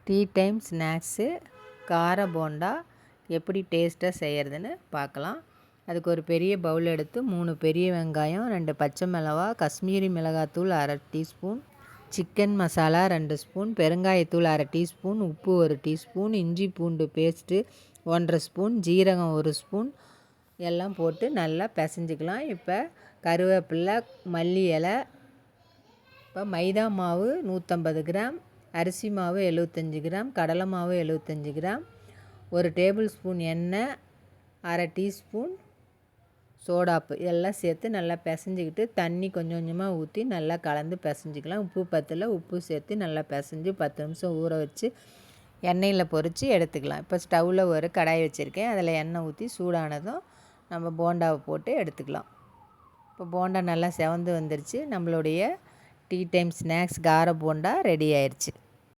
Tea time snacks கார போண்டா எப்படி டேஸ்ட்டாக செய்கிறதுன்னு பார்க்கலாம். அதுக்கு ஒரு பெரிய பவுல் எடுத்து 3 பெரிய வெங்காயம், 2 பச்சை மிளகா, காஷ்மீரி மிளகாத்தூள் 1/2 டீஸ்பூன், சிக்கன் மசாலா 2 ஸ்பூன், பெருங்காயத்தூள் 1/2 டீஸ்பூன், உப்பு 1 டீஸ்பூன், இஞ்சி பூண்டு பேஸ்ட்டு 1/2 ஸ்பூன், ஜீரகம் 1 ஸ்பூன் எல்லாம் போட்டு நல்லா பிசைஞ்சிக்கலாம். இப்போ கருவேப்பிலை, மல்லி இலை, இப்போ மைதா மாவு 150 கிராம், அரிசி மாவு 75 கிராம், கடலை மாவு 75 கிராம், 1 டேபிள் ஸ்பூன் எண்ணெய், 1/2 டீஸ்பூன் சோடாப்பு எல்லாம் சேர்த்து நல்லா பிசைஞ்சிக்கிட்டு தண்ணி கொஞ்சம் கொஞ்சமாக ஊற்றி நல்லா கலந்து பிசைஞ்சிக்கலாம். உப்பு பத்தல உப்பு சேர்த்து நல்லா பிசைஞ்சு 10 நிமிஷம் ஊற வச்சு எண்ணெயில் பொரித்து எடுத்துக்கலாம். இப்போ ஸ்டவ்வில் ஒரு கடாய் வச்சுருக்கேன். அதில் எண்ணெய் ஊற்றி சூடானதும் நம்ம போண்டாவை போட்டு எடுத்துக்கலாம். இப்போ போண்டா நல்லா செவந்து வந்துருச்சு. நம்மளுடைய டீ டைம் ஸ்நாக்ஸ் கார போண்டா ரெடி ஆயிடுச்சு.